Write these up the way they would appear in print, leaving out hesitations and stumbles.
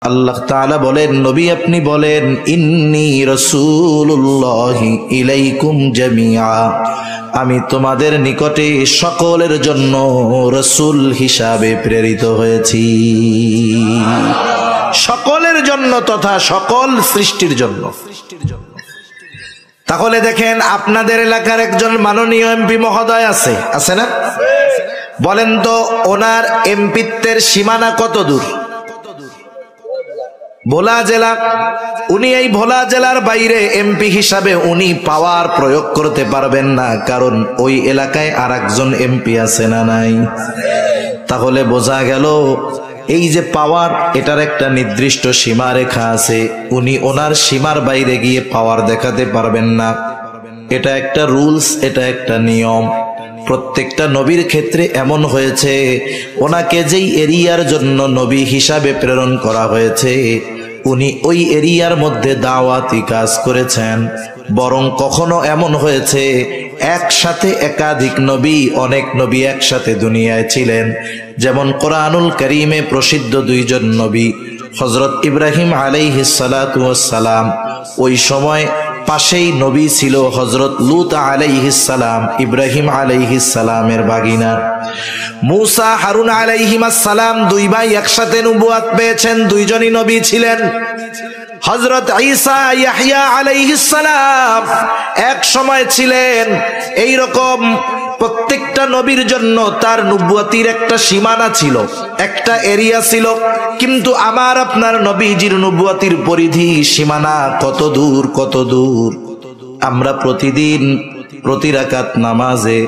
আল্লাহ তাআলা বলেন, নবী আপনি বলেন, ইন্নী রাসূলুল্লাহি ইলাইকুম জামিআ, আমি তোমাদের নিকটে সকলের জন্য রাসূল হিসাবে প্রেরিত হয়েছি, সকলের জন্য তথা সকল সৃষ্টির জন্য। তাহলে দেখেন, আপনাদের এলাকার একজন মাননীয় এমপি মহোদয় আছে না? বলেন তো, ওনার এমপিত্বের সীমানা কত দূর? ভোলা জেলা। উনি এই ভোলা জেলার বাইরে এমপি হিসাবে উনি পাওয়ার প্রয়োগ করতে পারবেন না, কারণ ওই এলাকায় আর একজন এমপি আছে না নাই? তাহলে বোঝা গেল এই যে পাওয়ার, এটার একটা নির্দিষ্ট সীমারেখা আছে। উনি ওনার সীমার বাইরে গিয়ে পাওয়ার দেখাতে পারবেন না। এটা একটা রুলস, এটা একটা নিয়ম। প্রত্যেকটা নবীর ক্ষেত্রে এমন হয়েছে, ওনাকে যেই এরিয়ার জন্য নবী হিসাবে প্রেরণ করা হয়েছে, উনি ওই এরিয়ার মধ্যে দাওয়াতি কাজ করেছেন। বরং কখনো এমন হয়েছে, একসাথে একাধিক নবী, অনেক নবী একসাথে দুনিয়ায় ছিলেন। যেমন কোরআনুল কারীমে প্রসিদ্ধ দুইজন নবী, হযরত ইব্রাহিম আলাইহিস সালাতু ওয়াস সালাম, ওই সময় পাশেই নবী ছিল হযরত লূত আলাইহিস সালাম, ইব্রাহিম আলাইহিস সালামের ভাগিনা। মূসা হারুন আলাইহিমাস সালাম, দুই ভাই একসাথে নবুয়ত পেয়েছেন, দুইজনই নবী ছিলেন। হযরত ঈসা ইয়াহইয়া আলাইহিস সালাম এক সময় ছিলেন। এই রকম প্রত্যেকটা নবীর জন্য তার নবুয়তির একটা সীমানা ছিল, একটা এরিয়া ছিল। কিন্তু আমার আপনার নবীজির নবুয়তির পরিধি, সীমানা কত দূর, কত দূর! আমরা প্রতিদিন প্রতি রাকাত নামাজে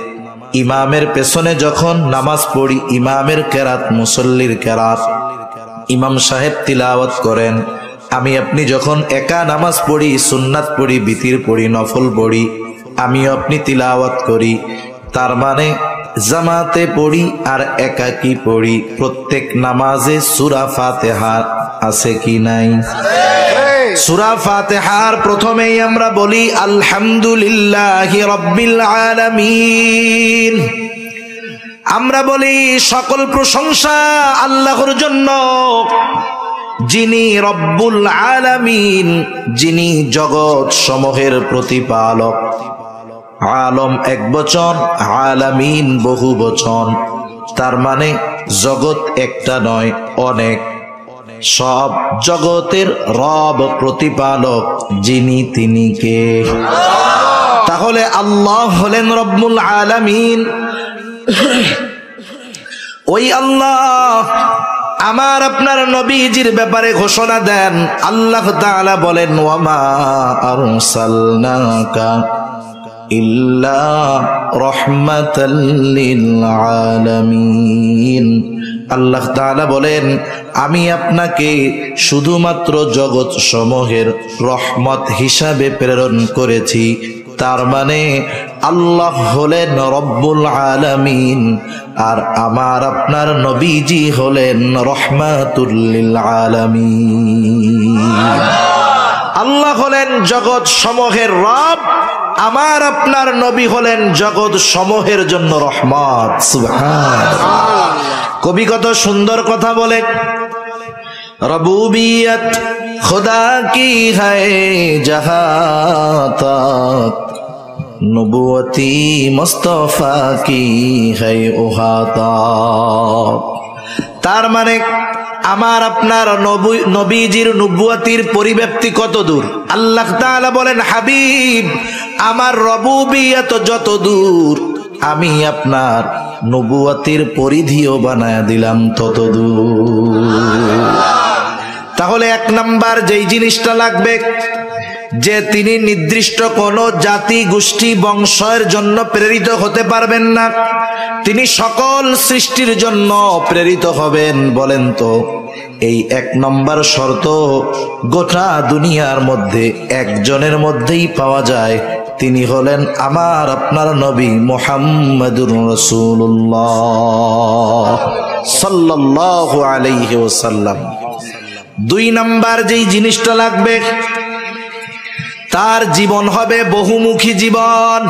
ইমামের পেছনে যখন নামাজ পড়ি, ইমামের কেরাত, মুসল্লির কেরাত, ইমাম সাহেব তিলাওয়াত করেন। আমি আপনি যখন একা নামাজ পড়ি, সুন্নাত পড়ি, বিতির পড়ি, নফল পড়ি, আমিও আপনি তিলাওয়াত করি। তার মানে জামাতে পড়ি আর একাকি পড়ি, প্রত্যেক নামাজে সূরা ফাতিহা আছে কি নাই? সূরা ফাতিহার প্রথমেই আমরা বলি আলহামদুলিল্লাহি রাব্বিল আলামিন। আমরা বলি সকল প্রশংসা আল্লাহর জন্য, যিনি রব্বুল আলামিন, যিনি জগৎ সমূহের প্রতিপালক। আলম এক বচন, আলামিন বহু বচন, তার মানে জগৎ একটা নয়, অনেক। সব জগতের রব, প্রতিপালক যিনি, তিনি কে? তাহলে আল্লাহ হলেন রব্বুল আলামিন। ওই আল্লাহ আমার আপনার নবীজির ব্যাপারে ঘোষণা দেন। আল্লাহ তাআলা বলেন, ওয়ামা আরসালনাকা ইল্লা রাহমাতাল লিল আলামিন। আল্লাহ তাআলা বলেন, আমি আপনাকে শুধুমাত্র জগৎ সমূহের রহমত হিসাবে প্রেরণ করেছি। তার মানে আল্লাহ হলেন রব্বুল আলামিন, আর আমার আপনার নবীজি হলেন রহমাতুল লিল আলামিন। আল্লাহ হলেন জগৎ সমূহের রব, আমার আপনার নবী হলেন জগৎ সমূহের জন্য রহমত। সুবহানাল্লাহ। কবি কত সুন্দর কথা বলে, রবুবিয়ত খুদা কি হ্যায় জাহাঁ তক, নবুয়তি মুস্তাফা কি হ্যায় ওহা তক। তার মানে আমার আপনার নবীজির নবুয়তির পরিব্যাপ্তি কত দূর? আল্লাহ তাআলা বলেন, হাবিব আমার রবুবিয়ত যত দূর, আমি আপনার নবুয়তির পরিধিও বানায়া দিলাম তত দূর। তাহলে এক নাম্বার যেই জিনিসটা লাগবে, যে তিনি নির্দিষ্ট কোন জাতি, গোষ্ঠী, বংশের জন্য প্রেরিত হতে পারবেন না, তিনি সকল সৃষ্টির জন্য প্রেরিত হবেন। বলেন তো, এই এক নম্বর শর্ত গোটা দুনিয়ার মধ্যে একজনের মধ্যেই পাওয়া যায়, তিনি হলেন আমার আপনার নবী মুহাম্মাদুর রাসূলুল্লাহ সাল্লাল্লাহু আলাইহি ওয়াসাল্লাম। দুই নাম্বার যেই জিনিসটা লাগবে, তার জীবন হবে বহুমুখী জীবন।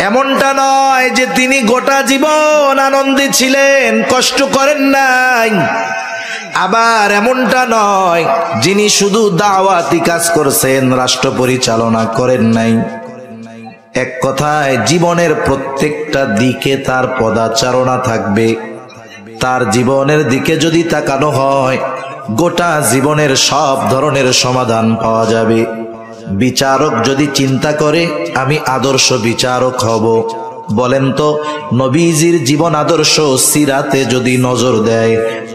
এমনটা নয় যে তিনি গোটা জীবন আনন্দে ছিলেন, কষ্ট করেন নাই। আবার এমনটা নয় যিনি শুধু দাওয়াতি কাজ করছেন, রাষ্ট্র পরিচালনা করেন নাই। এক কথায় জীবনের প্রত্যেকটা দিকে তার পদাচারণা থাকবে। তার জীবনের দিকে যদি তাকানো হয়, গোটা জীবনের সব ধরনের সমাধান পাওয়া যাবে। বিচারক যদি চিন্তা করে আমি আদর্শ বিচারক হব, বলেন তো নবীজির জীবন আদর্শ সিরাতে যদি নজর দেয়,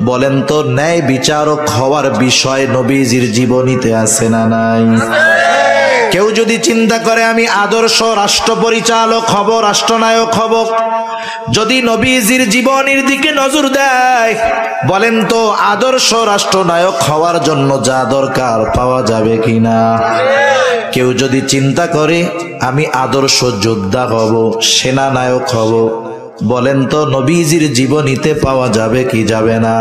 বলেন তো ন্যায় বিচারক হওয়ার বিষয় নবীজির জীবনীতে আছে না নাই? কেউ যদি চিন্তা করে আমি আদর্শ রাষ্ট্র পরিচালক হব, রাষ্ট্রনায়ক হব, যদি নবীজির জীবনীর দিকে নজর দেয়, বলেন তো আদর্শ রাষ্ট্রনায়ক হওয়ার জন্য যা দরকার পাওয়া যাবে কিনা? কেউ যদি চিন্তা করে আমি আদর্শ যোদ্ধা হব, সেনানায়ক হব, বলেন তো নবীজির জীবনীতে পাওয়া যাবে কি যাবে না?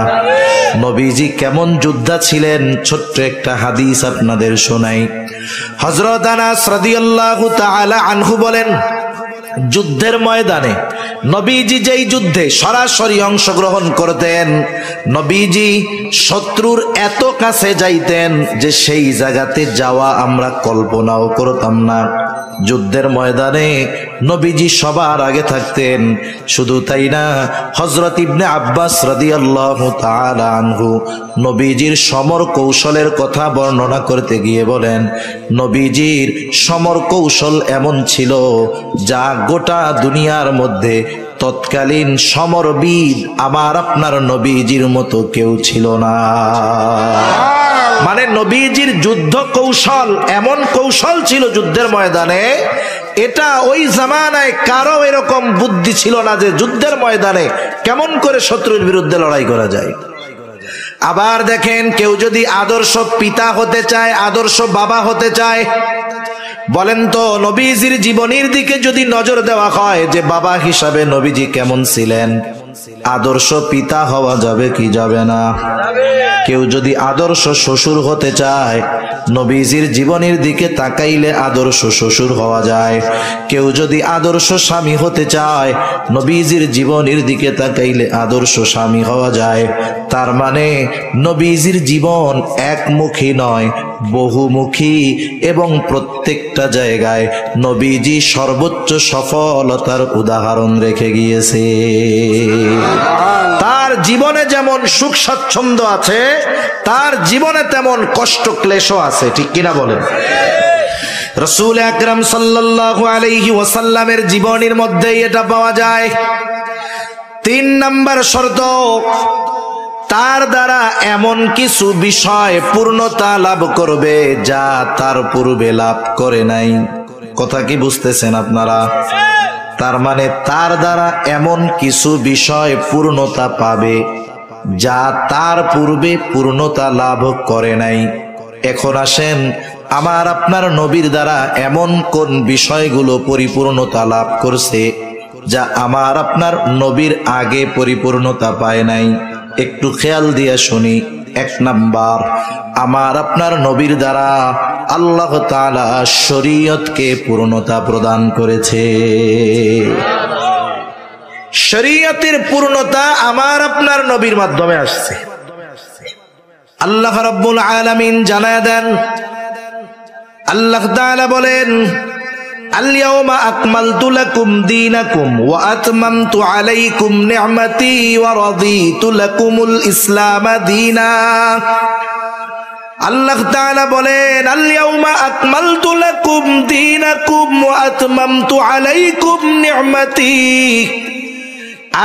নবীজি কেমন যোদ্ধা ছিলেন ছোট্ট একটা হাদিস আপনাদের শোনাই। হযরত আনাস রাদিয়াল্লাহু তাআলা আনহু বলেন, যুদ্ধের ময়দানে নবীজি যেই যুদ্ধে সরাসরি অংশগ্রহণ করতেন, নবীজি শত্রুর এত কাছে যাইতেন যে সেই জায়গাতে যাওয়া আমরা কল্পনাও করতাম না। যুদ্ধের ময়দানে নবীজি সবার আগে থাকতেন। শুধু তাই না, হযরত ইবনে আব্বাস রাদিয়াল্লাহু তাআলা আনহু নবীজির সমর কৌশলের কথা বর্ণনা করতে গিয়ে বলেন, নবীজির সমর কৌশল এমন ছিল যা গোটা দুনিয়ার মধ্যে তৎকালীন সমরবিদ আমার আপনার নবীজির মতো কেউ ছিল না। মানে নবীজির যুদ্ধ কৌশল এমন কৌশল ছিল যুদ্ধের ময়দানে, এটা ওই জামানায় কারো এরকম বুদ্ধি ছিল না যে যুদ্ধের ময়দানে কেমন করে শত্রুর বিরুদ্ধে লড়াই করা যায়। আবার দেখেন, কেউ যদি আদর্শ পিতা হতে চায়, আদর্শ বাবা হতে চায়, বলেন তো নবীজির জীবনীর দিকে যদি নজর দেওয়া হয় যে বাবা হিসাবে নবীজি কেমন ছিলেন, আদর্শ পিতা হওয়া যাবে কি যাবে না? কেউ যদি আদর্শ শ্বশুর হতে চায়, নবীজির জীবনীর দিকে তাকাইলে আদর্শ শ্বশুর হওয়া যায়। কেউ যদি আদর্শ স্বামী হতে চায়, নবীজির জীবনীর দিকে তাকাইলে আদর্শ স্বামী হওয়া যায়। তার মানে নবীজির জীবন একমুখী নয়, বহুমুখী, এবং প্রত্যেকটা জায়গায় নবীজি সর্বোচ্চ সফলতার উদাহরণ রেখে গিয়েছে। তার জীবনে যেমন সুখ স্বাচ্ছন্দ্য আছে, তার জীবনে তেমন কষ্ট ক্লেশও আছে, ঠিক কিনা বলেন? রাসূল আকরাম সাল্লাল্লাহু আলাইহি ওয়াসাল্লামের জীবনীর মধ্যে এটা পাওয়া যায়। 3 নাম্বার শর্ত, তার দ্বারা এমন কিছু বিষয় পূর্ণতা লাভ করবে যা তার পূর্বে লাভ করে নাই। কথা কি বুঝতেছেন আপনারা? তার মানে তার দ্বারা এমন কিছু বিষয় পূর্ণতা পাবে যা তার পূর্বে পূর্ণতা লাভ করে নাই। এখন আসেন, আমার আপনার নবীর দ্বারা এমন কোন বিষয়গুলো পরিপূর্ণতা লাভ করছে যা আমার আপনার নবীর আগে পরিপূর্ণতা পায় নাই? একটু খেয়াল দিয়ে শুনি। 1 নাম্বার, আমার আপনার নবীর দ্বারা আল্লাহ তাআলা শরীয়তকে পূর্ণতা প্রদান করেছে। শরীয়তের পূর্ণতা আমার আপনার নবীর মাধ্যমে আসছে। আল্লাহ রাব্বুল আলামিন জানায় দেন, আল্লাহ তাআলা বলেন, আল-ইয়াওমা আকমালতু লাকুম দীনাকুম ওয়া আতমামতু আলাইকুম নি'মাতি ওয়া রাদিতু লাকুমুল ইসলাম দীনা। আল্লাহ তাআলা বলেন, আল-ইয়াওমা আকমালতু লাকুম দীনাকুম ওয়া আতমামতু আলাইকুম নি'মাতি,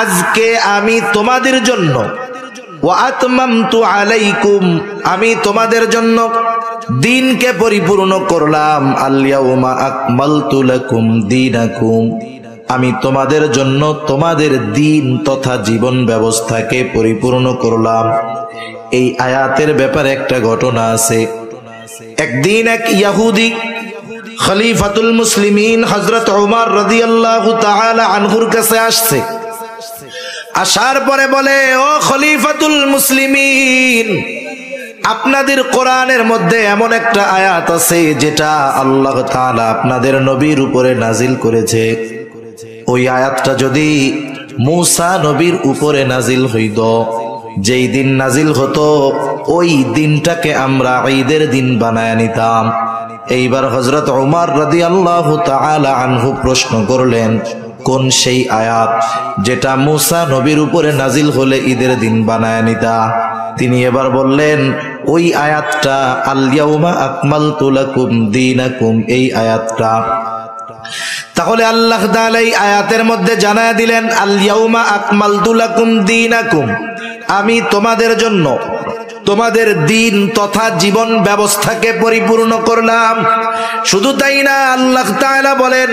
আজকে আমি তোমাদের জন্য, ওয়া আতমামতু আলাইকুম, আমি তোমাদের জন্য দিনকে পরিপূর্ণ করলাম। আল-ইয়াওমা আকমালতু লাকুম দীনাকুম, আমি তোমাদের জন্য তোমাদের দিন তথা জীবন ব্যবস্থাকে পরিপূর্ণ করলাম। এই আয়াতের ব্যাপারে একটা ঘটনা আছে। একদিন এক ইহুদি খলিফাতুল মুসলিমিন হযরত ওমর রাদিয়াল্লাহু তাআলা আনহুর কাছে আসছে। আসার পরে বলে, ও খলিফাতুল মুসলিমিন, আপনাদের কোরআনের মধ্যে এমন একটা আয়াত আছে যেটা আল্লাহ তাআলা আপনাদের নবীর উপরে নাজিল করেছে। ওই আয়াতটা যদি মূসা নবীর উপরে নাজিল হইতো, যেই দিন নাজিল হতো ওই দিনটাকে আমরা ঈদের দিন বানায় নিতাম। এইবার হযরত ওমর রাদিয়াল্লাহু তাআলা আনহু প্রশ্ন করলেন, কোন সেই আয়াত যেটা মুসা নবীর উপরে নাজিল হলে ঈদের দিন বানায় নিতা? তিনি এবার বললেন, ওই আয়াতটা আল ইয়াউমা আকমালতু লাকুম দীনাকুম, এই আয়াতটা। তাহলে আল্লাহ তাআলা এই আয়াতের মধ্যে জানায় দিলেন, আল ইয়াউমা আকমালতু লাকুম দীনাকুম, আমি তোমাদের জন্য তোমাদের দিন তথা জীবন ব্যবস্থাকে পরিপূর্ণ করলাম। শুধু তাই না, আল্লাহ তাআলা বলেন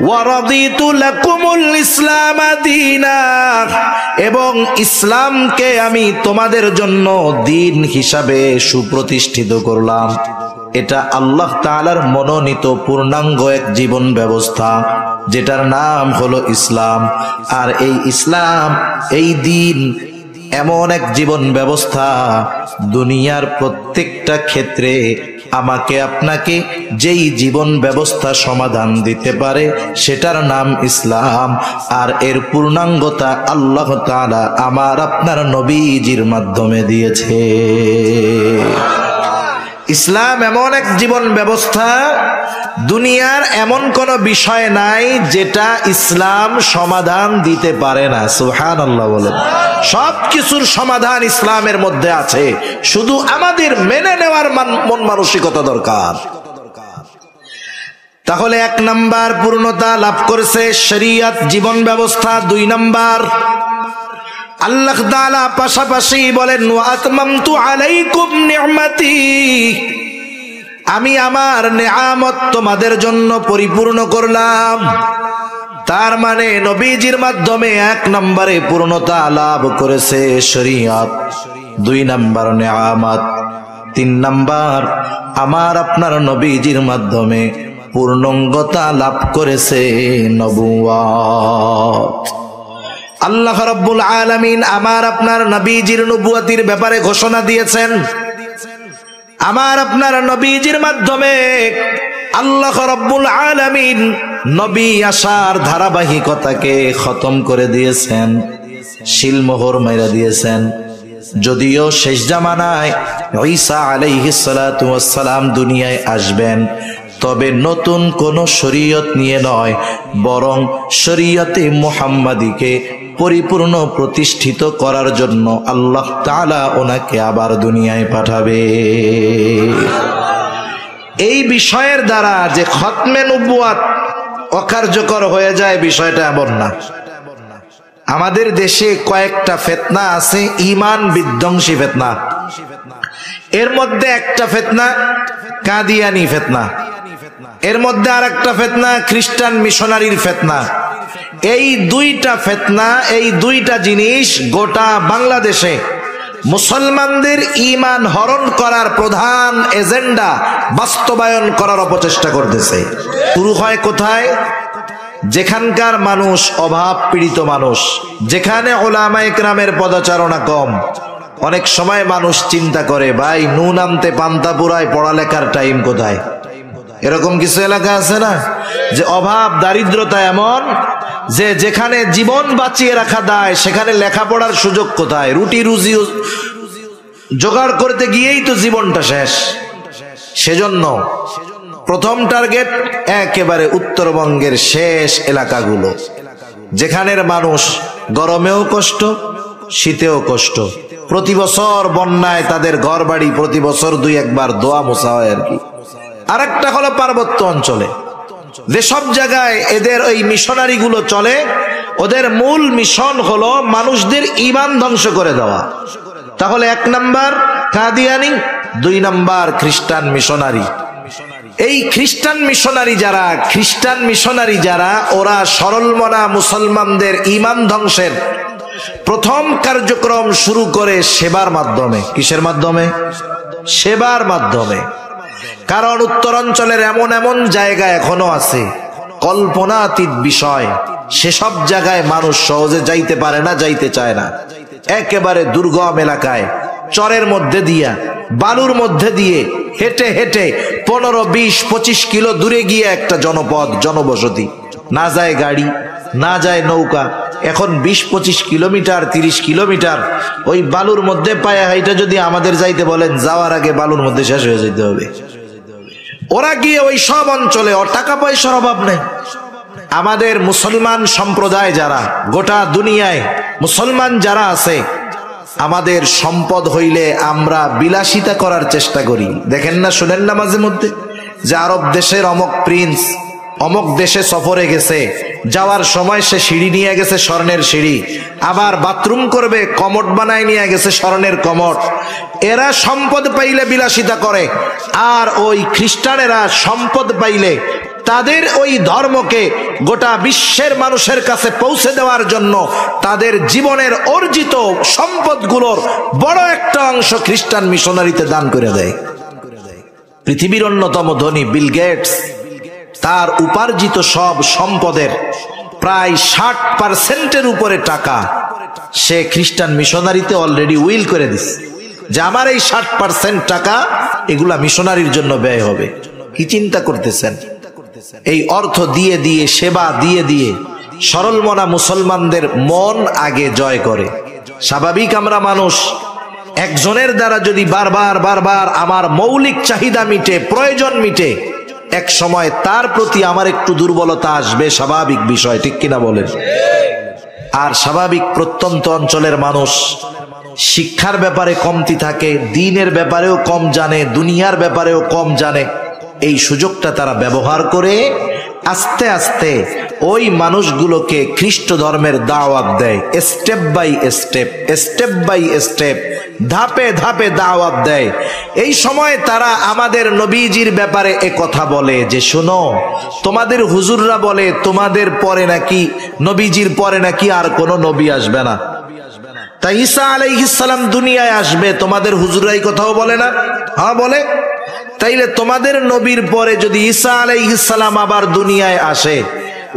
ওয়ারাদিতু লাকুমুল ইসলাম দীনা, এবং ইসলামকে আমি তোমাদের জন্য দিন হিসাবে সুপ্রতিষ্ঠিত করলাম। এটা আল্লাহ তাআলার মনোনীত পূর্ণাঙ্গ এক জীবন ব্যবস্থা, যেটার নাম হলো ইসলাম। আর এই ইসলাম, এই দিন এমন এক জীবন ব্যবস্থা, দুনিয়ার প্রত্যেকটা ক্ষেত্রে আমাকে আপনাকে যেই জীবন ব্যবস্থা সমাধান দিতে পারে সেটার নাম ইসলাম। আর এর পূর্ণাঙ্গতা আল্লাহ তাআলা আমার আপনার নবীজির মাধ্যমে দিয়েছে। ইসলাম এমন এক জীবন ব্যবস্থা, দুনিয়ার এমন কোন বিষয় নাই যেটা ইসলাম সমাধান দিতে পারে না। সুবহানাল্লাহ বলেন। সব কিছুর সমাধান ইসলামের মধ্যে আছে, শুধু আমাদের মেনে নেওয়ার মন মানসিকতা দরকার। তাহলে 1 নাম্বার পূর্ণতা লাভ করেছে শরীয়ত জীবন ব্যবস্থা। 2 নাম্বার আল্লাহ তাআলা পাশাপাশি বলেন ওয়া আতমামতু আলাইকুম নি'মাতি, আমি আমার নেয়ামত তোমাদের জন্য পরিপূর্ণ করলাম। তার মানে নবীজির মাধ্যমে 1 নম্বরে পূর্ণতা লাভ করেছে শরীয়ত, 2 নম্বর নেয়ামত, 3 নম্বর আমার আপনার নবীজির মাধ্যমে পূর্ণাঙ্গতা লাভ করেছে নবুয়ত। আল্লাহ রাব্বুল আলামিন আমার আপনার নবীজির নবুয়তির ব্যাপারে ঘোষণা দিয়েছেন। আমার আপনার নবীজির মাধ্যমে আল্লাহ রাব্বুল আলামিন নবী আসার ধারাবাহিকতাকে খতম করে দিয়েছেন, শিলমোহর মাইরা দিয়েছেন। যদিও শেষ জামানায় ঈসা আলাইহিস সালাতু ওয়াস সালাম দুনিয়ায় আসবেন, তবে নতুন কোন শরীয়ত নিয়ে নয়, বরং শরীয়তে মুহাম্মাদীকে পরিপূর্ণ প্রতিষ্ঠিত করার জন্য আল্লাহ তাআলা ওনাকে আবার দুনিয়ায় পাঠাবে। এই বিষয়ের দ্বারা যে খতমে নবুয়ত অকার্যকর হয়ে যায় বিষয়টা এমন না। আমাদের দেশে কয়েকটা ফিতনা আছে, ঈমান বিধ্বংসী ফিতনা। এর মধ্যে একটা ফিতনা কাদিয়ানি ফিতনা, এর মধ্যে আরেকটা ফিতনা খ্রিস্টান মিশনারির ফিতনা। এই 2টা ফিতনা, এই 2টা জিনিস গোটা বাংলাদেশে মুসলমানদের ঈমান হরণ করার প্রধান এজেন্ডা বাস্তবায়ন করার অপচেষ্টা করতেছে। শুরু হয় কোথায়? যেখানকার মানুষ অভাব পীড়িত মানুষ, যেখানে উলামায়ে কেরামের পদচারণা কম। অনেক সময় মানুষ চিন্তা করে, ভাই নুন আনতে পান্তা পুরায়, পড়ালেখার টাইম কোথায়? এরকম কিছু এলাকা আছে না, যে অভাব দারিদ্রতা এমন যে যেখানে জীবন বাঁচিয়ে রাখা দায় সেখানে লেখাপড়ার সুযোগ কোথায়? রুটি রুজি জোগাড় করতে গিয়েই তো জীবনটা শেষ। সেজন্য প্রথম টার্গেট একেবারে উত্তরবঙ্গের শেষ এলাকাগুলো, যেখানের মানুষ গরমেও কষ্ট, শীতেও কষ্ট। প্রতি বছর বন্যায় তাদের ঘর বাড়ি প্রতি বছর 2-1 বার দোয়া মোছা হয় আর কি। আরেকটা হলো পার্বত্য অঞ্চলে, যেসব জায়গায় এদের ওই মিশনারি গুলো চলে, ওদের মূল মিশন হলো মানুষদের ঈমান ধ্বংস করে দেওয়া। তাহলে 1 নাম্বার কাদিয়ানি, 2 নাম্বার খ্রিস্টান মিশনারি। এই খ্রিস্টান মিশনারি যারা ওরা সরলমনা মুসলমানদের ঈমান ধ্বংসের প্রথম কার্যক্রম শুরু করে সেবার মাধ্যমে। কিসের মাধ্যমে? সেবার মাধ্যমে। কারণ উত্তরাঞ্চলের এমন এমন জায়গা এখনো আছে কল্পনাতীত বিষয়, সেসব জায়গায় মানুষ সহজে যাইতে পারে না, যাইতে চায় না। একেবারে দুর্গম এলাকায় চরের মধ্যে দিয়া, বালুর মধ্যে দিয়ে হেঁটে হেঁটে 15, 20, 25 কিলো দূরে গিয়ে একটা জনপদ, জনবসতি। না যায় গাড়ি, না যায় নৌকা। এখন 20-25 কিলোমিটার 30 কিলোমিটার ওই বালুর মধ্যে পায়ে হাইটা যদি আমাদের যাইতে বলেন, যাওয়ার আগে বালুর মধ্যে শেষ হয়ে যেতে হবে। ওরা গিয়ে ওই সব অঞ্চলে, ওর টাকা পয়সার অভাব নেই। আমাদের মুসলমান সম্প্রদায় যারা, গোটা দুনিয়ায় মুসলমান যারা আছে, আমাদের সম্পদ হইলে আমরা বিলাসিতা করার চেষ্টা করি। দেখেন না, শুনেন না মাঝে মধ্যে যে আরব দেশের অমক প্রিন্স অমক দেশে সফরে গেছে, যাওয়ার সময় সে সিঁড়ি নিয়ে গেছে, স্বর্ণের সিঁড়ি, আবার বাথরুম করবে কমোড বানায় নিয়ে গেছে, স্বর্ণের কমোড। এরা সম্পদ পাইলে বিলাসিতা করে, আর ওই খ্রিস্টানেরা সম্পদ পাইলে তাদের ওই ধর্মকে গোটা বিশ্বের মানুষের কাছে পৌঁছে দেওয়ার জন্য তাদের জীবনের অর্জিত সম্পদগুলোর বড় একটা অংশ খ্রিস্টান মিশনারিতে দান করে দেয়। পৃথিবীর অন্যতম ধনী বিল গেটস তার উপার্জিত সব সম্পদের প্রায় 60% উপরে টাকা সে খ্রিস্টান মিশনারিতে অলরেডি উইল করে দিছে, যে আমার এই 60% টাকা এগুলা মিশনারির জন্য ব্যয় হবে। কি চিন্তা করতেছেন? এই অর্থ দিয়ে দিয়ে, সেবা দিয়ে দিয়ে সরল মনা মুসলমানদের মন আগে জয় করে। স্বাভাবিক আমরা মানুষ, একজনের দ্বারা যদি বারবার বারবার আমার মৌলিক চাহিদা মিটে, প্রয়োজন মিটে, এক সময় তার প্রতি আমার একটু দুর্বলতা আসবে, স্বাভাবিক বিষয়, ঠিক কিনা বলেন? আর স্বাভাবিক প্রত্যন্ত অঞ্চলের মানুষ শিক্ষার ব্যাপারে কমতি থাকে, দ্বীনের ব্যাপারেও কম জানে, দুনিয়ার ব্যাপারেও কম জানে। এই সুযোগটা তারা ব্যবহার করে আস্তে আস্তে ওই মানুষগুলোকে খ্রিস্ট ধর্মের দাওয়াত দেয়, step by step, step by step, ধাপে ধাপে দাওয়াত দেয়। এই সময় তারা আমাদের নবীজির ব্যাপারে এ কথা বলে যে, শোনো, তোমাদের হুজুররা বলে তোমাদের পরে নাকি, নবীজির পরে নাকি আর কোনো নবী আসবে না, তাই ঈসা আলাইহিস সালাম দুনিয়ায় আসবে, তোমাদের হুজুররা এই কথাও বলে না? হ্যাঁ বলে। তাইলে তোমাদের নবীর পরে যদি ঈসা আলাইহিস সালাম আবার দুনিয়ায় আসে,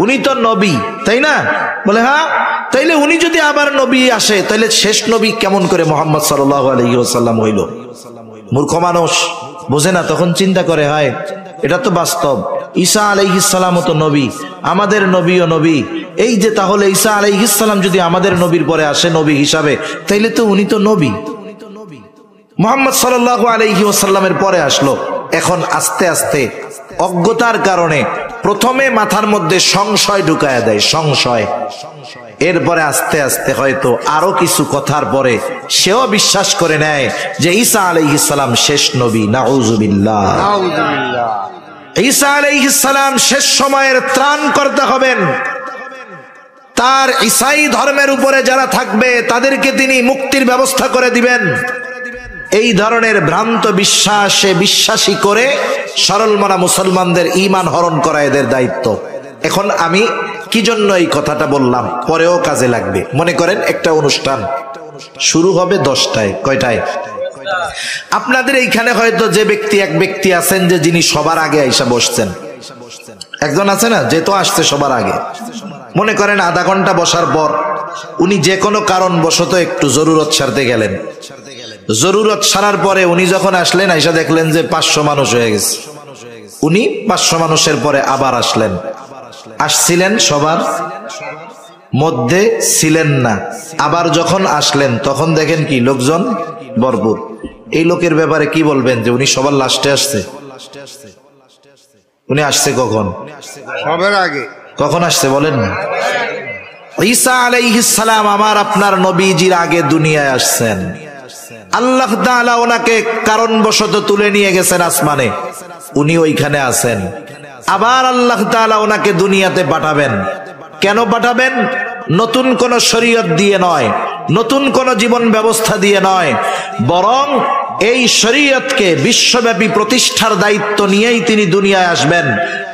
উনি তো নবী, তাই না? বলে হ্যাঁ। তাইলে উনি যদি আবার নবী আসে, তাইলে শেষ নবী কেমন করে মুহাম্মদ সাল্লাল্লাহু আলাইহি ওয়াসাল্লাম হইল? মূর্খ মানুষ বোঝে না, তখন চিন্তা করে, হয় এটা তো বাস্তব, ঈসা আলাইহিস সালামও তো নবী, আমাদের নবীও নবী। এই যে তাহলে ঈসা আলাইহিস সালাম যদি আমাদের নবীর পরে আসে নবী হিসাবে, তাইলে তো উনি তো নবী। মুহাম্মদ সাল্লাল্লাহু আলাইহি ওয়াসাল্লামের পরে আসলো। এখন আস্তে আস্তে অজ্ঞতার কারণে প্রথমে মাথার মধ্যে সংশয় ঢুকায়া দেয়, সংশয়। এরপরে আস্তে আস্তে হয়তো আরো কিছু কথার পরে সেও বিশ্বাস করে নেয় যে ঈসা আলাইহিস সালাম শেষ নবী। নাউযুবিল্লাহ। ঈসা আলাইহিস সালাম শেষ সময়ের ত্রাণকর্তা হবেন। তার ঈসাই ধর্মের উপরে যারা থাকবে তাদেরকে তিনি মুক্তির ব্যবস্থা করে দিবেন। এই ধরনের ভ্রান্ত বিশ্বাসে বিশ্বাসী করে সরল মনা মুসলমানদের ঈমান হরণ করা এদের দায়িত্ব। এখন আমি কি জন্য এই কথাটা বললাম, পরেও কাজে লাগবে। মনে করেন একটা অনুষ্ঠান শুরু হবে 10টায়, কয়টায়? আপনাদের এইখানে হয়তো যে ব্যক্তি, এক ব্যক্তি আছেন যে যিনি সবার আগে আইসা বসছেন, একজন আছে না যে তো আসছে সবার আগে। মনে করেন আধা ঘন্টা বসার পর উনি যে কোনো কারণ বশত একটু জরুরত সারতে গেলেন। জরুরত সারার পরে উনি যখন আসলেন, আইসা দেখলেন যে 500 মানুষ হয়ে গেছে। উনি 500 মানুষের পরে আবার আসলেন, আসছিলেন সবার মধ্যে ছিলেন না। আবার যখন আসলেন তখন দেখেন কি লোকজন ভরপুর। এই লোকের ব্যাপারে কি বলবেন যে উনি সবার লাস্টে আসছে? উনি আসছে কখন? সবার আগে। কখন আসছে বলেন না? ঈসা আলাইহিস সালাম আমার আপনার নবীজির আগে দুনিয়ায় আসছেন। আল্লাহ তাআলা ওনাকে কারণবশত তুলে নিয়ে গেছেন আসমানে, উনি ওইখানে আছেন। আবার আল্লাহ তাআলা ওনাকে দুনিয়াতে পাঠাবেন। কেন পাঠাবেন? নতুন কোন শরীয়ত দিয়ে নয়, নতুন কোন জীবন ব্যবস্থা দিয়ে নয়, বরং এই শরীয়তকে বিশ্বব্যাপী প্রতিষ্ঠার দায়িত্ব নিয়েই তিনি দুনিয়ায় আসবেন।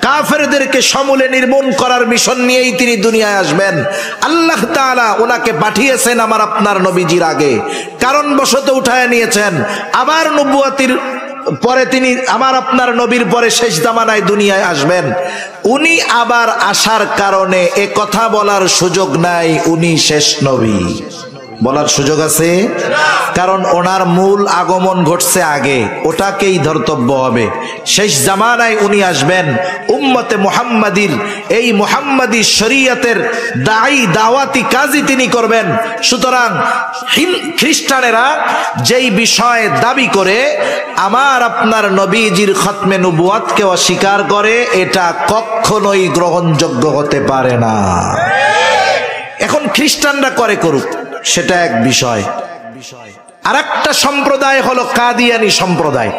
কাফেরদেরকে সমূলে নির্মূল করার মিশন নিয়েই তিনি দুনিয়ায় আসবেন। আল্লাহ তাআলা ওনাকে পাঠিয়েছেন আমার আপনার নবীজির আগে, কারণবশত উঠায় নিয়েছেন। আবার নবুয়তির পরে তিনি আমার আপনার নবীর পরে শেষ জামানায় দুনিয়ায় আসবেন। উনি আবার আসার কারণে এ কথা বলার সুযোগ নাই উনি শেষ নবী। বলার সুযোগ আছে? কারণ ওনার মূল আগমন ঘটছে আগে, ওটাকেই ধর্তব্য হবে। শেষ জামানায় উনি আসবেন, উম্মতে মুহাম্মাদির এই মুহাম্মাদি শরীয়তের দাওয়াতি কাজই তিনি করবেন। সুতরাং খ্রিস্টানেরা যেই বিষয়ে দাবি করে আমার আপনার নবীজির খতমে নবুয়াতকে অস্বীকার করে, এটা কখনোই গ্রহণযোগ্য হতে পারে না। এখন খ্রিস্টানরা করে করুক, সেটা এক বিষয়। আরেকটা সম্প্রদায় হলো কাদিয়ানী সম্প্রদায়,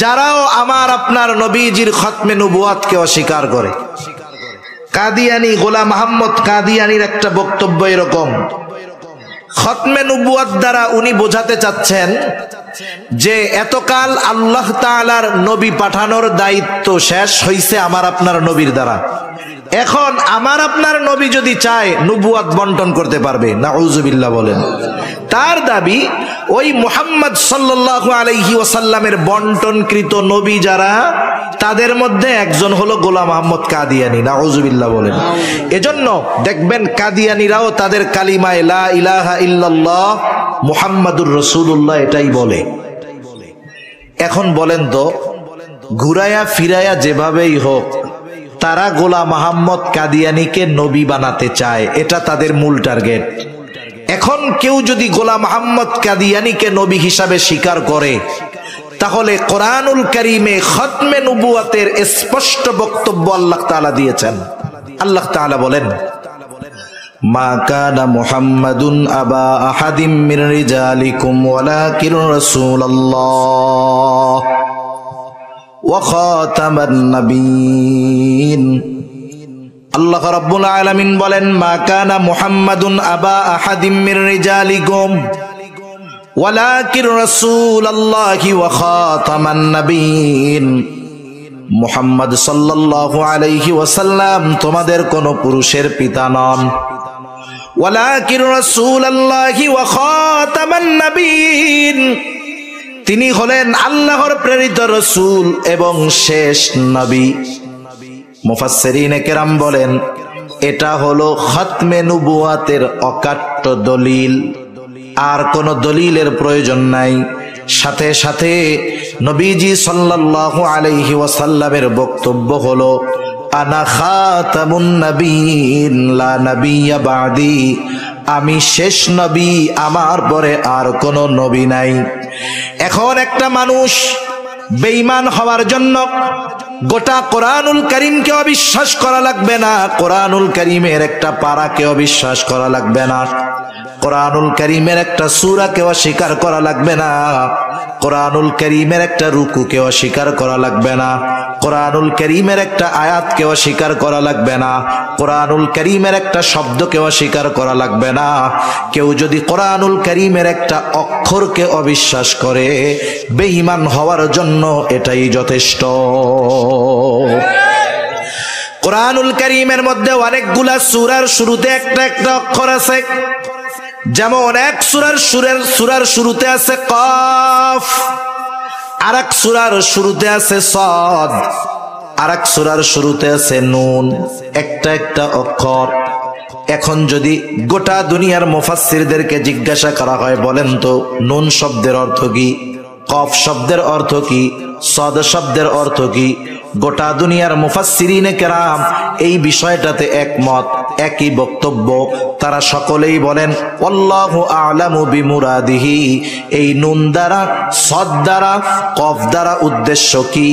যারাও আমার আপনার নবীজির খতমে নবুয়াতকে অস্বীকার করে। কাদিয়ানী গোলাম আহমদ কাদিয়ানীর একটা বক্তব্য এরকম, খতমে নবুয়াত দ্বারা উনি বোঝাতে চাচ্ছেন যে এতকাল আল্লাহ তাআলার নবী পাঠানোর দায়িত্ব শেষ হইছে আমার আপনার নবীর দ্বারা। এখন আমার আপনার নবী যদি চায় নবুয়াত বন্টন করতে পারবে, নাউযুবিল্লাহ বলেন। তার দাবি ওই মুহাম্মদ সাল্লাল্লাহু আলাইহি ওয়াসাল্লামের বন্টনকৃত নবী যারা, তাদের মধ্যে একজন হলো গোলাম আহমদ কাদিয়ানী, নাউযুবিল্লাহ বলেন। এজন্য দেখবেন কাদিয়ানীরাও তাদের কালিমায়ে লা ইলাহা ইল্লাল্লাহ মুহাম্মাদুর রাসূলুল্লাহ এটাই বলে। এখন বলেন তো, ঘুরায়া ফিরায়া যেভাবেই হোক তারা গোলাম আহমদ কাদিয়ানীকে নবী বানাতে চায়, এটা তাদের মূল টার্গেট। এখন কেউ যদি গোলাম আহমদ কাদিয়ানীকে নবী হিসাবে স্বীকার করে, তাহলে কোরআনুল কারীমে খতমে নবুয়াতের স্পষ্ট বক্তব্য আল্লাহ তাআলা দিয়েছেন। আল্লাহ তাআলা বলেন, মা কানা মুহাম্মাদুন আবা আহাদিম মির রিজালিকুম ওয়ালাকিন রাসূলুল্লাহ ওয়া খাতামান নাবিয়্যিন। আল্লাহ রাব্বুল আলামিন বলেন, মা কানা মুহাম্মাদুন আবা আহাদিম মির রিজালিকুম ওয়ালাকিন রাসূলুল্লাহি ওয়া খাতামান নাবিয়্যিন। মুহাম্মদ সাল্লাল্লাহু আলাইহি ওয়াসাল্লাম তোমাদের কোন পুরুষের পিতা নন। ওয়ালাকিন রাসূলুল্লাহি ওয়া খাতামান নাবিয়্যিন, তিনি হলেন আল্লাহর প্রেরিত রাসূল এবং শেষ নবী। মুফাসসিরিনে কেরাম বলেন, এটা হলো খতমে নবুয়াতের অকাট্য দলিল, আর কোন দলিলের প্রয়োজন নাই। সাথে সাথে নবীজি সাল্লাল্লাহু আলাইহি ওয়াসাল্লামের বক্তব্য হলো, আনা খাতামুন নবিয়্যিন লা নাবিয়্যা বাদি, আমি শেষ নবী, আমার পরে আর কোন নবী নাই। এখন একটা মানুষ বেঈমান হওয়ার জন্য গোটা কোরআনুল কারীমকে অবিশ্বাস করা লাগবে না, কোরআনুল কারীমের একটা পারাকে অবিশ্বাস করা লাগবে না, কোরআনুল কারীমের একটা সূরাকে অস্বীকার করা লাগবে না, কোরআনুল কারীমের একটা রুকুকে অস্বীকার করা লাগবে না, কোরআনুল কারীমের একটা আয়াতকে অস্বীকার করা লাগবে না, কোরআনুল কারীমের একটা শব্দকে অস্বীকার করা লাগবে না। কেউ যদি কোরআনুল কারীমের একটা অক্ষরকে অবিশ্বাস করে, বেঈমান হওয়ার জন্য এটাই যথেষ্ট। কোরআনুল কারীমের মধ্যে অনেকগুলা সূরার শুরুতে একটা একটা অক্ষর আছে। যেমন এক সূরার শুরুতে আছে কফ, আরেক সূরার শুরুতে আছে সাদ, আরেক সূরার শুরুতে আছে নুন, একটা একটা অক্ষর। এখন যদি গোটা দুনিয়ার মুফাসসিরদেরকে জিজ্ঞাসা করা হয়, বলেন তো নুন শব্দের অর্থ কি, কফ শব্দের অর্থ কি, সাদ শব্দের অর্থ কি, গোটা দুনিয়ার মুফাসসিরিনে কেরাম এই বিষয়টাতে একমত, একই বক্তব্য। তারা সকলেই বলেন, আল্লাহু আ'লামু বিমুরাদিহি, এই নুন দ্বারা, সাদ দ্বারা, কফ দ্বারা উদ্দেশ্য কি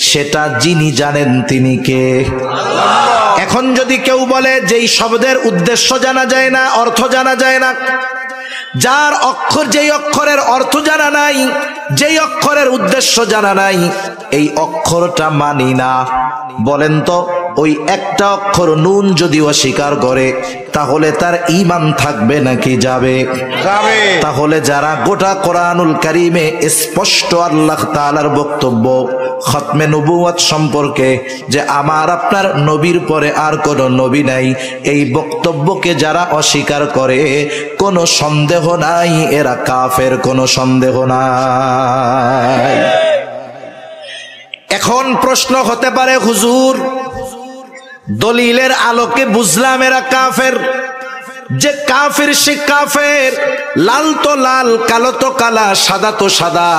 সেটা যিনি জানেন তিনি কে? এখন যদি কেউ বলে যেই শব্দের উদ্দেশ্য জানা যায় না, অর্থ জানা যায় না, যার অক্ষর, যেই অক্ষরের অর্থ জানা নাই, যেই অক্ষরের উদ্দেশ্য জানা নাই, এই অক্ষরটা মানি না, বলেন তো ওই একটা অক্ষর নুন যদি অস্বীকার করে, তাহলে তার ঈমান থাকবে নাকি যাবে? তাহলে যারা গোটা কোরআনুল কারীমে স্পষ্ট আল্লাহ তাআলার বক্তব্য খতমে নবুয়াত সম্পর্কে যে আমার আপনার নবীর পরে আর কোন নবী নাই, এই বক্তব্যকে যারা অস্বীকার করে, কোনো সন্দেহ নাই এরা কাফের, কোনো সন্দেহ নাই। এখন প্রশ্ন হতে পারে, হুজুর দলিলের আলোকে বুঝলাম এরা কাফের, যে কাফের সে কাফের, লাল তো লাল, কালো তো কালা, সাদা তো সাদা।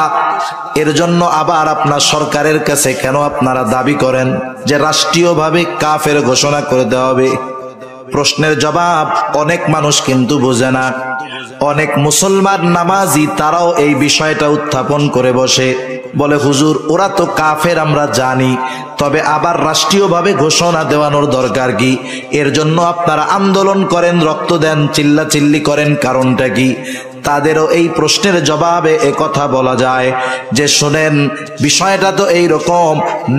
এর জন্য আবার আপনার সরকারের কাছে কেন আপনারা দাবি করেন যে রাষ্ট্রীয়ভাবে কাফের ঘোষণা করে দেওয়া হবে? প্রশ্নের জবাব অনেক মানুষ কিন্তু বোঝে না। অনেক মুসলমান নামাজি তারাও এই বিষয়টা উত্থাপন করে বসে, বলে হুজুর ওরা তো কাফের আমরা জানি, তবে আবার রাষ্ট্রীয়ভাবে ঘোষণা দেওয়ানোর দরকার কি? এর জন্য আপনারা আন্দোলন করেন, রক্ত দেন, চিল্লাচিল্লি করেন, কারণটা কি? তাদেরও এই প্রশ্নের জবাবে কথা বলা যায় যে শোনেন, বিষয়টা তো এই রকম,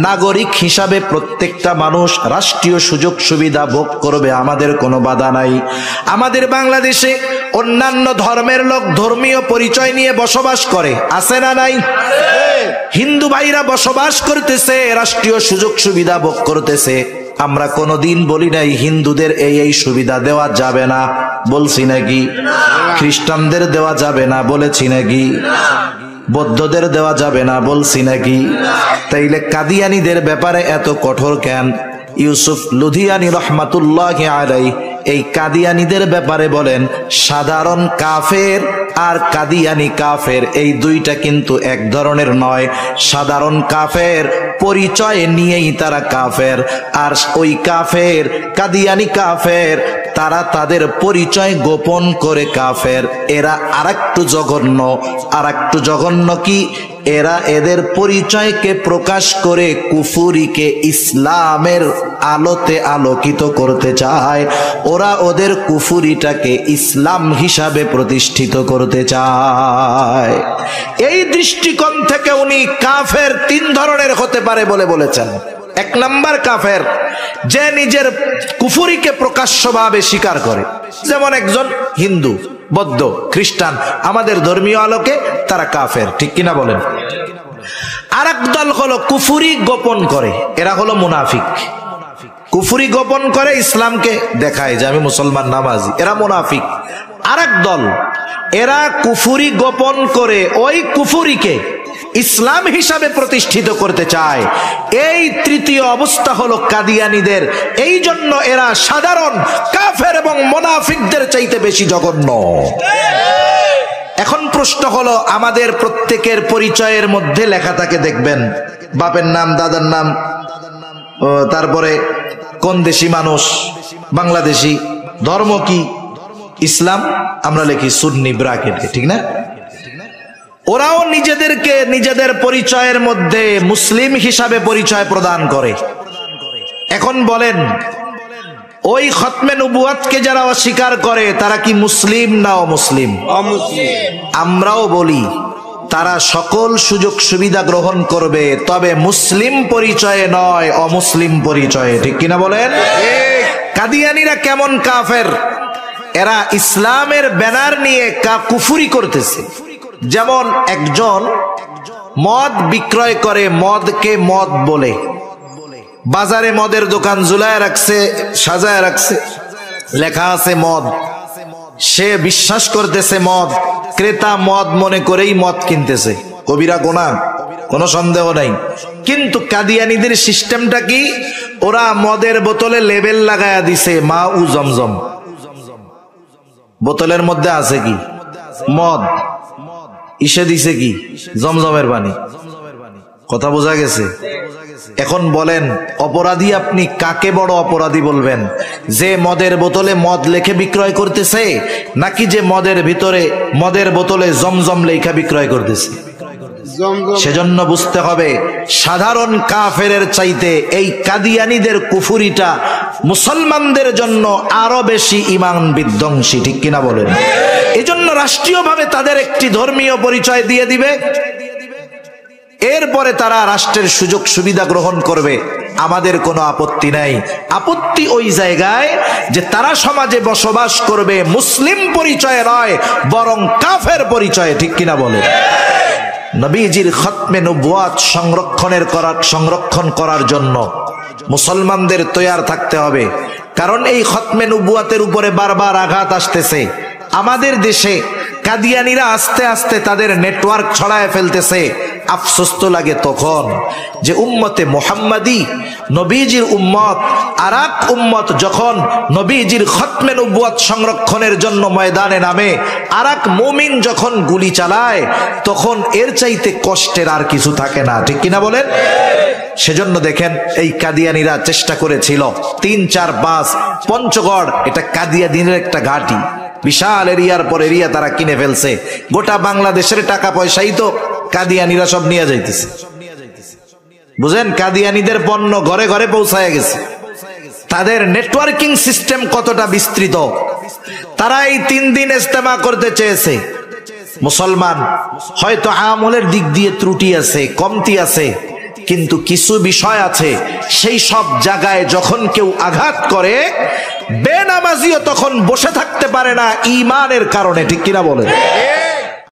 নাগরিক হিসাবে প্রত্যেকটা মানুষ রাষ্ট্রীয় সুযোগ সুবিধা ভোগ করবে, আমাদের কোনো বাধা নাই। আমাদের বাংলাদেশে অন্যান্য ধর্মের লোক ধর্মীয় পরিচয় নিয়ে বসবাস করে, আছে না নাই? হিন্দু ভাইরা বসবাস করতেছে, রাষ্ট্রীয় সুযোগ সুবিধা ভোগ করতেছে। আমরা কোনোদিন বলি নাই হিন্দুদের এই সুবিধা দেওয়া যাবে না, বলছি নাকি? খ্রিস্টানদের দেওয়া যাবে না, বলেছি নাকি? বৌদ্ধদের দেওয়া যাবে না, বলছি নাকি? তাইলে কাদিয়ানীদের ব্যাপারে এত কঠোর কেন? ইউসুফ লুধিয়ানি রহমাতুল্লাহি আলাইহি এই কাদিয়ানীদের ব্যাপারে বলেন, সাধারণ কাফের আর কাদিয়ানি কাফের এই দুইটা কিন্তু এক ধরনের নয়। সাধারণ কাফের পরিচয় নিয়েই তারা কাফের, আর ওই কাফের কাদিয়ানি কাফের তারা তাদের পরিচয় গোপন করে কাফের। এরা আরেকটু জঘন্য। আরেকটু জঘন্য কি? এরা এদের পরিচয়কে প্রকাশ করে কুফুরিকে ইসলামের আলোতে আলোকিত করতে চায়। ওরা ওদের কুফুরিটাকে ইসলাম হিসাবে প্রতিষ্ঠিত করতে চায়। এই দৃষ্টিকোণ থেকে উনি কাফের তিন ধরনের হতে পারে বলে বলেছেন। এক নাম্বার কাফের, যে নিজের কুফুরিকে প্রকাশ্যভাবে স্বীকার করে, যেমন একজন হিন্দু, বৌদ্ধ, খ্রিস্টান, আমাদের ধর্মীয় আলোকে তারা কাফের, ঠিক কিনা বলেন? আর এক দল হলো কুফুরি গোপন করে, এরা হলো মুনাফিক। কুফুরি গোপন করে ইসলামকে দেখায় যে আমি মুসলমান নামাজি, এরা মুনাফিক। আর এক দল, এরা কুফুরি গোপন করে ওই কুফুরিকে ইসলাম হিসাবে প্রতিষ্ঠিত করতে চায়। এই তৃতীয় অবস্থা হলো কাদিয়ানীদের। এই জন্য এরা সাধারণ কাফের এবং মুনাফিকদের চাইতে বেশি জঘন্য। এখন প্রশ্ন হলো, আমাদের প্রত্যেকের পরিচয়ের মধ্যে লেখা থাকে দেখবেন, বাপের নাম, দাদার নাম, তারপরে কোন দেশি মানুষ, বাংলাদেশি, ধর্ম কি, ইসলাম, আমরা লিখি সুন্নি ব্রাকেটে, ঠিক না? ওরাও নিজেদেরকে নিজেদের পরিচয়ের মধ্যে মুসলিম হিসাবে পরিচয় প্রদান করে। এখন বলেন, ওই খতমে নবুয়াতকে যারা অস্বীকার করে তারা কি মুসলিম না অমুসলিম? আমরাও বলি তারা সকল সুযোগ সুবিধা গ্রহণ করবে, তবে মুসলিম পরিচয়ে নয়, অমুসলিম পরিচয়ে, ঠিক কিনা বলেন? কাদিয়ানীরা কেমন কাফের? এরা ইসলামের ব্যানার নিয়ে কুফুরি করতেছে। যেমন একজন মদ বিক্রয় করে, মদকে মদ বলে, বাজারে মদের দোকান ঝুলায় রাখছে, সাজায় রাখছে, লেখা আছে মদ। সে বিশ্বাস করতেছে মদ, ক্রেতা মদ মনে করেই মদ কিনতেছে, কবিরা গুনাহ, কোনো সন্দেহ নাই। কিন্তু কাদিয়ানীদের সিস্টেমটা কি? ওরা মদের বোতলে লেবেল লাগায়া দিছে মা উ জমজম। বোতলের মধ্যে আছে কি? মদ। ইসে দিছে কি? জমজমের পানি। কথা বোঝা গেছে? এখন বলেন, অপরাধী আপনি কাকে বড় অপরাধী বলবেন? যে মদের বোতলে মদ লেখে বিক্রয় করতেছে, নাকি যে মদের বোতলে জমজম লেখা বিক্রয় করতেছে? সেজন্য বুঝতে হবে, সাধারণ কাফেরের চাইতে এই কাদিয়ানীদের কুফুরিটা মুসলমানদের জন্য আরো বেশি ঈমান বিধ্বংসী, ঠিক কিনা বলেন? এজন্য রাষ্ট্রীয়ভাবে তাদের একটি ধর্মীয় পরিচয় দিয়ে দিবে, এরপরে তারা রাষ্ট্রের সুযোগ সুবিধা গ্রহণ করবে। আমাদের কোনো আপত্তি নাই। আপত্তি ওই জায়গায় যে তারা সমাজে বসবাস করবে মুসলিম পরিচয়ে নয়, বরং কাফের পরিচয়ে, ঠিক কিনা বলে? নবীজির খতমে নবুয়াত সংরক্ষণ করার জন্য মুসলমানদের তৈয়ার থাকতে হবে। কারণ এই খতমে নবুয়াতের উপরে বারবার আঘাত আসতেছে। আমাদের দেশে কাদিয়ানীরা আস্তে আস্তে তাদের নেটওয়ার্ক ছড়ায় ফেলতেছে। আফসোস তো লাগে তখন যে উম্মতে মুহাম্মাদি নবীজির উম্মত আরেক উম্মত যখন নবীজির খতমে নবুয়ত সংরক্ষণের জন্য ময়দানে নামে, আরেক মুমিন যখন গুলি চালায়, তখন এর চাইতে কষ্টের আর কিছু থাকে না, ঠিক কিনা বলেন? সেজন্য দেখেন এই কাদিয়ানীরা চেষ্টা করেছিল ৩, ৪, ৫ পঞ্চগড়, এটা কাদিয়ানীদের একটা ঘাঁটি, বিশাল এরিয়ার পর এরিয়া তারা কিনে ফেলছে। গোটা বাংলাদেশের টাকা পয়সাই তো কাদিয়ানীরা সব নিয়ে যাইতেছে, বুঝেন? কাদিয়ানীদের পণ্য ঘরে ঘরে পৌঁছায় গেছে। তাদের নেটওয়ার্কিং সিস্টেম কতটা বিস্তৃত। তারা এই ৩ দিন ইজতেমা করতে চেয়েছে। মুসলমান হয়তো আমলের দিক দিয়ে ত্রুটি আছে, কমতি আছে, কিন্তু কিছু বিষয় আছে সেই সব জায়গায় যখন কেউ আঘাত করে, বেনামাজিও তখন বসে থাকতে পারে না ঈমানের কারণে, ঠিক কিনা বলেন?